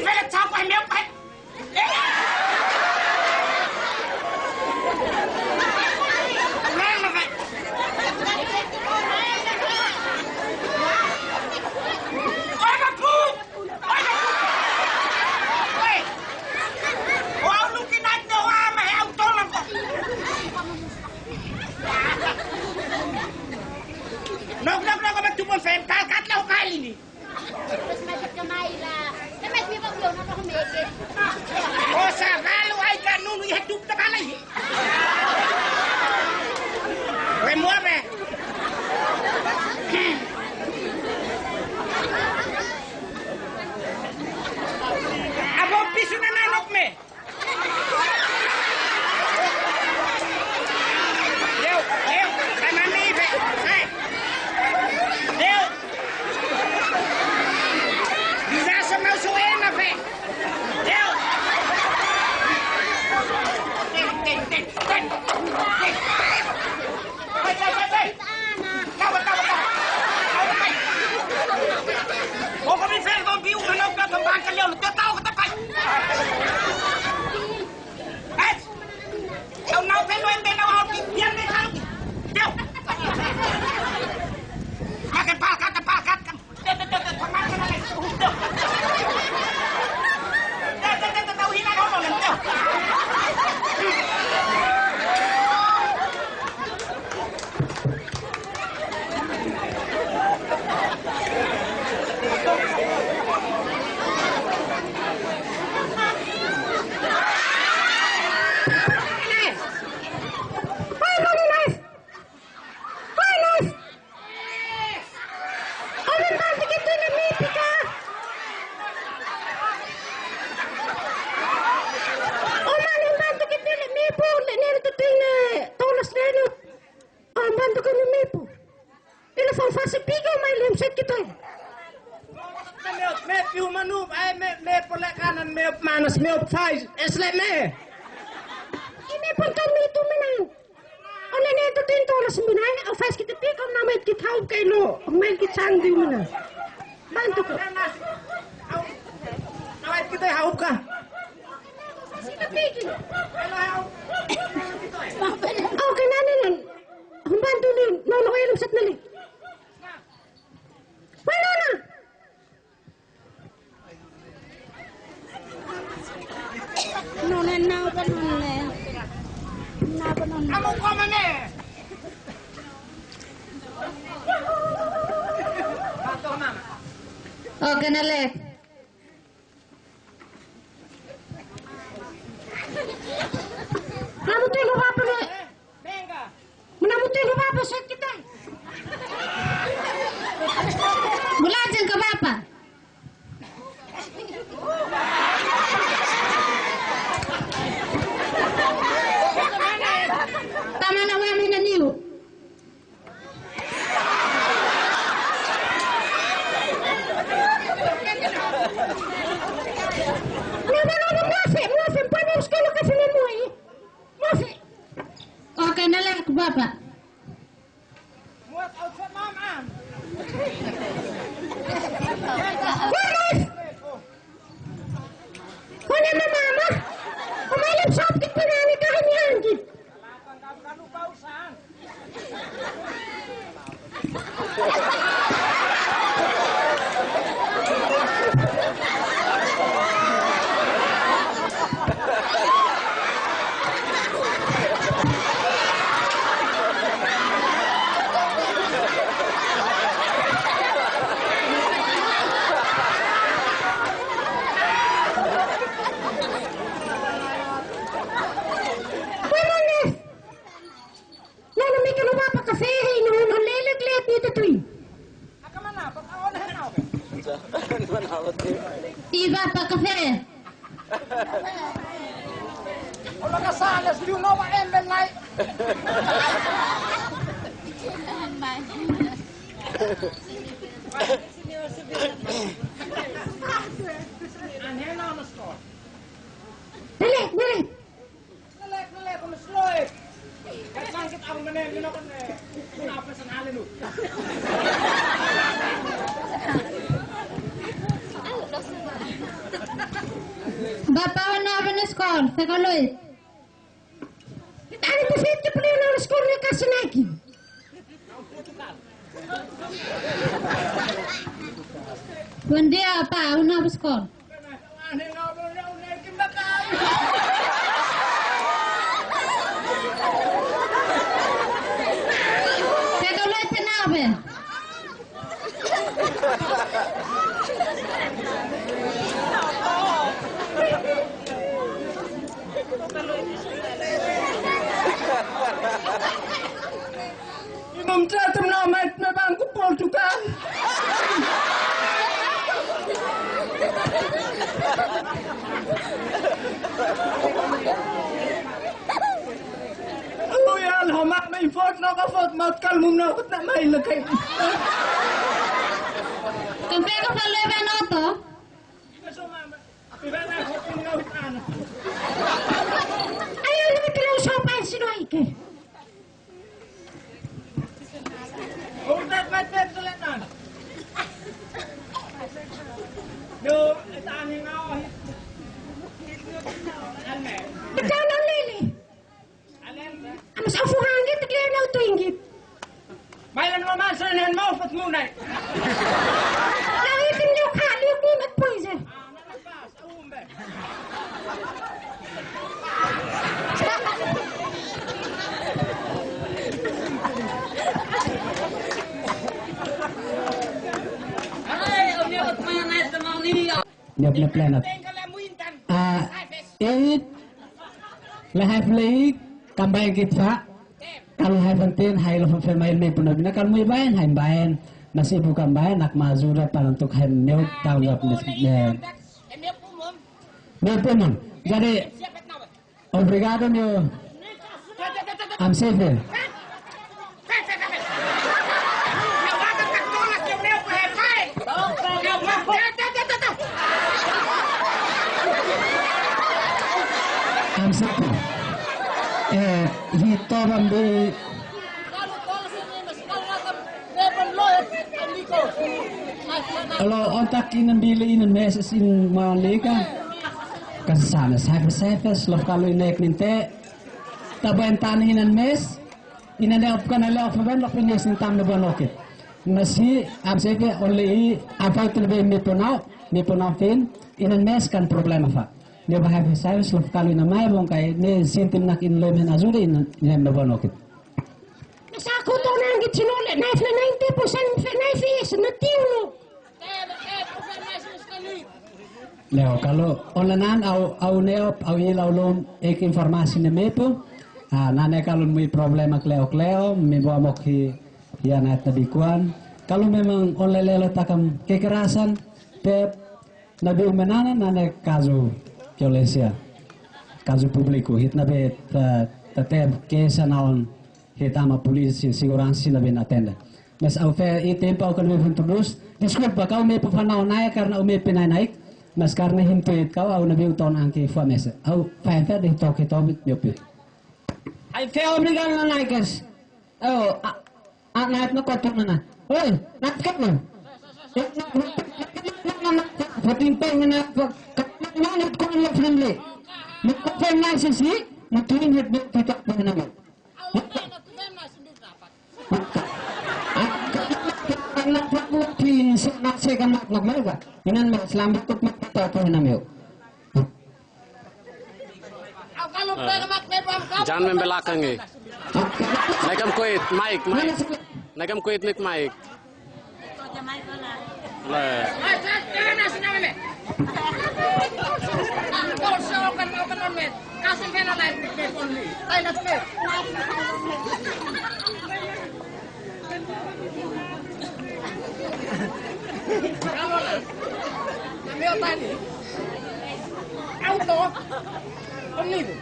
phải là sao phải miếng phải. Lên mà vậy. Ôi mà phu. Ôi. Wow, lúc cái này đâu mà heo to lắm con. Nó có bắt chụp một phim cắt lâu cái gì. Terus macet kemai lah. Kan masih bang yo nak meke. Oh, sa kalau ay ka nunu ihatub na kalay. Remove me. Abo piso na nanok me. Leo, kanani be. Hey. Leo. Bisa sama suwen na be. Leo. Ten. Hey. Tawa. Kung kami fair kung biu manok na kambang kalyaw, tataw ka tapay. Hey. Now pelo ente na ako yan ni tao. Leo. Makan palkat. Pamakan na lang. Tahu hilang ako lang. Ini pun kami itu menang. Oleh itu tinto lah sebenarnya, ofis kita pikir nama kita tahu kailo, main kita canggih mana. Bantu kok. Nama kita tahu kah? Kita pikir. Oh kenapa nih? Bantu nih, nolong ilmu set nih. Mana? Now ba nun le? Kamu ko man eh. Okay na le. Namutin ko pa le. Venga. Namutin ko pa set kita. Mula dyan ka ba? Tama na wala na niyo. Muafe, pwede buscar lo que se le mueve. Muafe. Okay na lang ako, Papa. Muat out sa mama. Wala na mama. Umalim sa optik pa na ni kahanyangin. Iba pa kafe. Hola Casales, do you know what I'm like? Dali, kumisloy. Kaya sangkit ang manen, yun ako na pinapa sa nalin mo. Bapak apa na skor? Sekaloy. Kita ini pefit ke pilihan ang skornya kasih naikin. Bundi apa? Una apa skor? Sekaloy penabe. Memtratum namat na Bangko Portugal. Uyal, hamak may fort na ka-fort mat kalmum na akot na may lagay. Kampe ko pala ba na to? Ayaw naman pinausapan si Noike. Urdat mat tulatan. Do, itani nga ako. Alme. Ikaw ng lili. Alme. Ang sa fuhangit, naglayan na ito inggit. Mailan mamasanan mo, pat muna. Langitin niyo kaliw mo at pwese. Nalagpas, umbe. nhập nhập planet it là hai plik tambah kita kalau hai penting hai lo fermail me puno bina kalau muy bayan hai bayan masih bukan bayan nak mazura para untuk hai new tahu ya me puno jadi obrigado meu I'm safe I'm safe hito rambi kalau otak inan bili inan meses in malika kasana safe slow kalau inek ninte tabentan inan mes inan de opkan ala ofben lok nes nintam na bonokit masih am safe only apa itu lebih me ponau fin inan mes kan problema fa dia bahaya saya slow kalau ina mai bong kai ne sintim nak in lemen azure inan na bonokit Nasa ako to na ang gitsinole. Knife na 90% knife is natiulo. Leo kalau online au neop au ilau lom ek informasi na mepo nane kalau may problema kleo me bawa mokhi ya na tabikuan kalau memang online lelo takam kekerasan te nabi umenana nane kazu kyolesia kazu publiku hit nabe tetep kesa naon hitama polisi seguransi nabe natenda mas au fe itempo kan me terus desculpa kau me panau naik karena ume pinai naik mas karena himpit kau au nabi uton angki famesa au fafer de toke tobit yopi ai fe obrigan na naikes oh naik na kotor na oi nakkat mo patimpeng na nangat ko na friendly mukha na sisi matuin hit kita na mo Naksekan nak mereka, inan mas lambat tuh makta apa namanya? Jangan membelakangi. Naikam kuit, mic. Naikam kuit nik mic. Le. Meu tadi. Auto. Conmigo.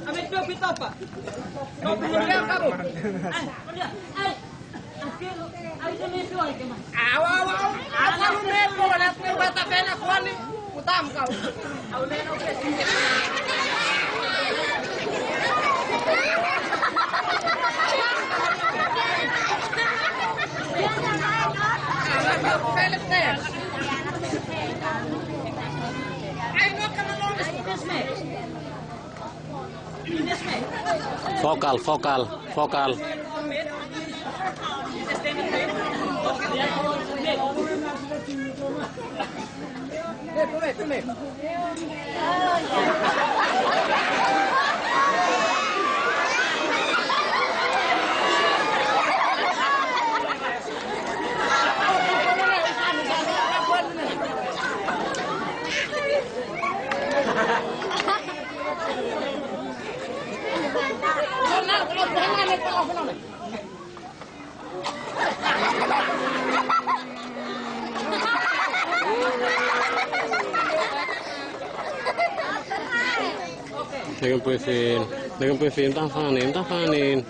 Amit kopi apa? Kopi dia kamu. Awa Sen aku ni utam kau. Vokal, vokal, vokal. Dengan puisin, tafanin.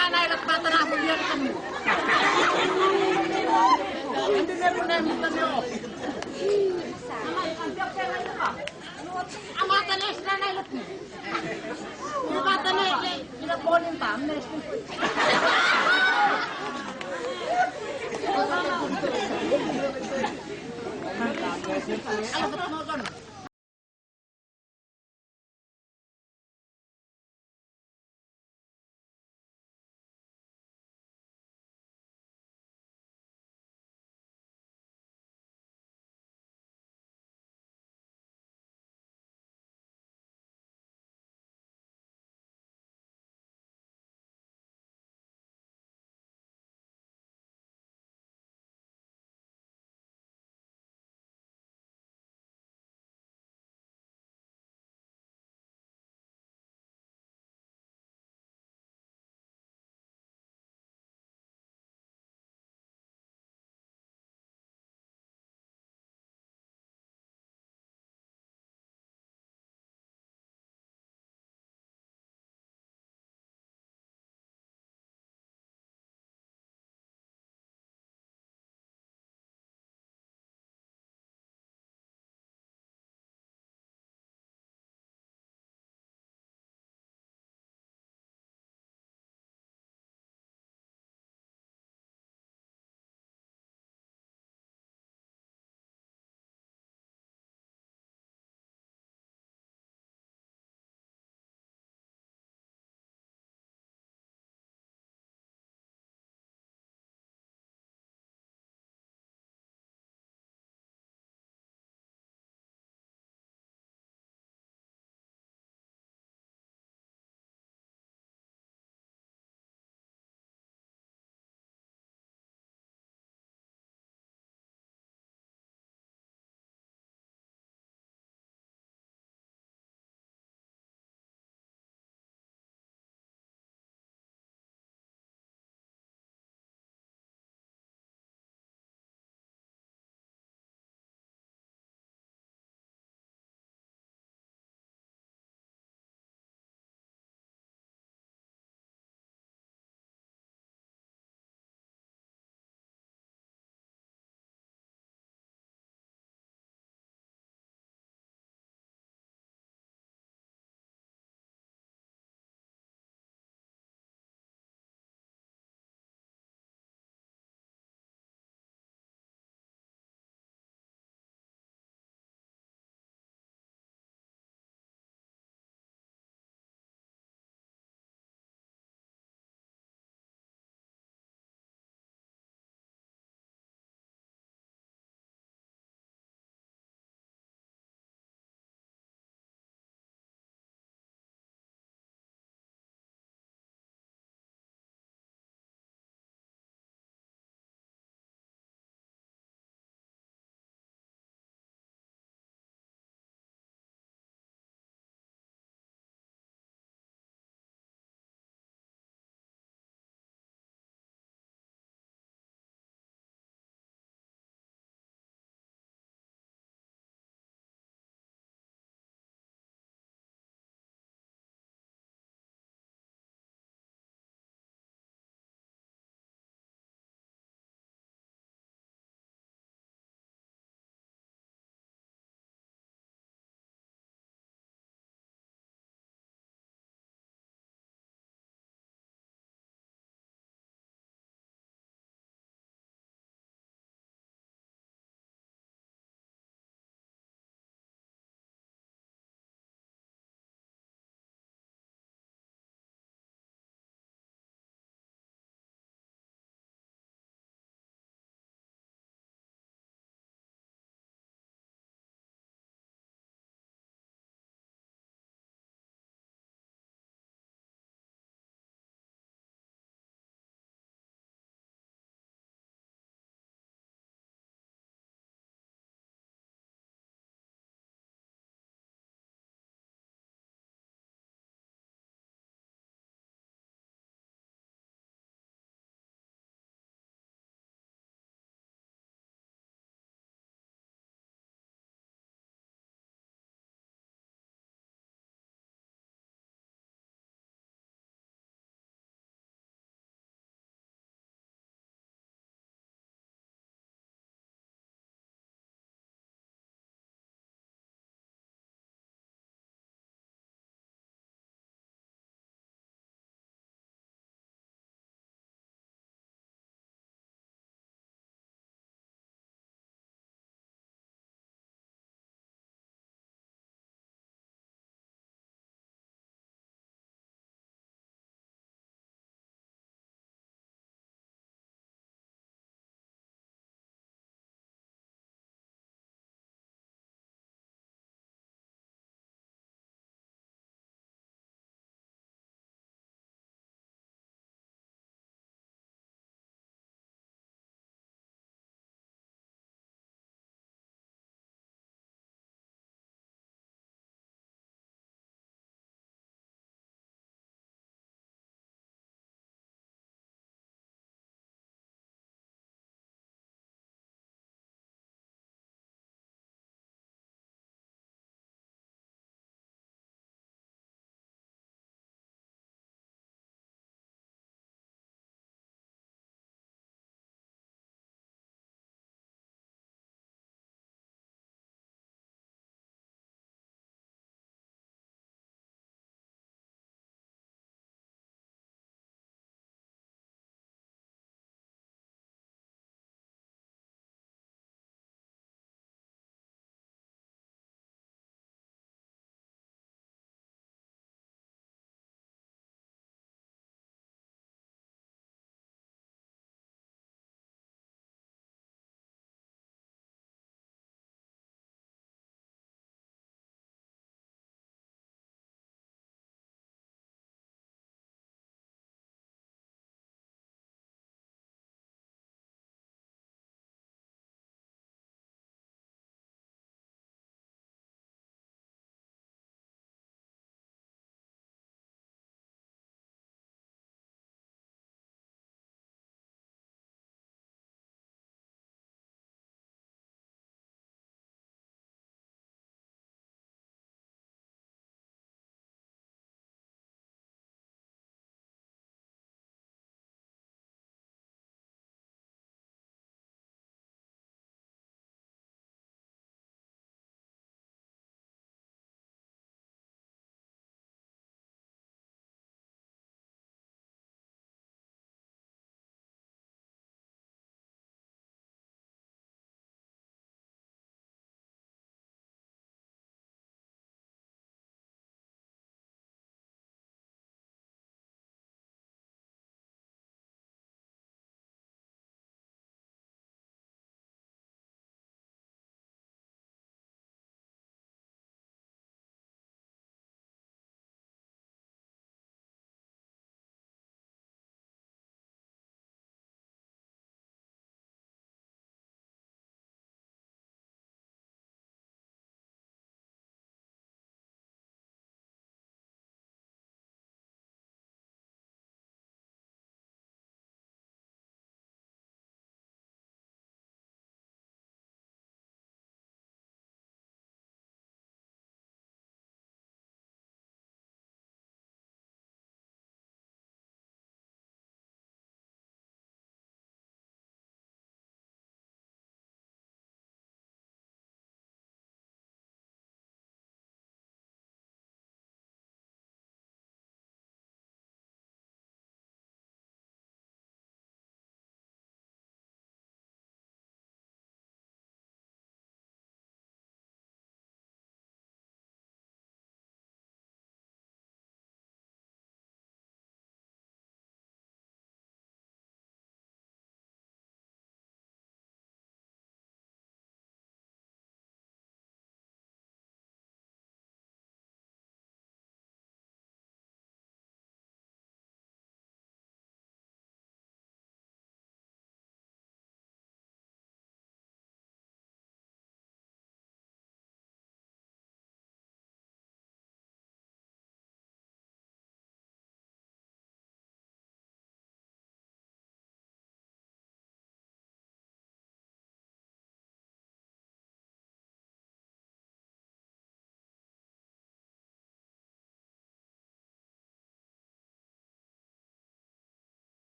nanay lat bata na mo yan kami. Hindi na mo na niyo. Amata na is nanay lat mo. Amata na ilaponin pa. Alam mo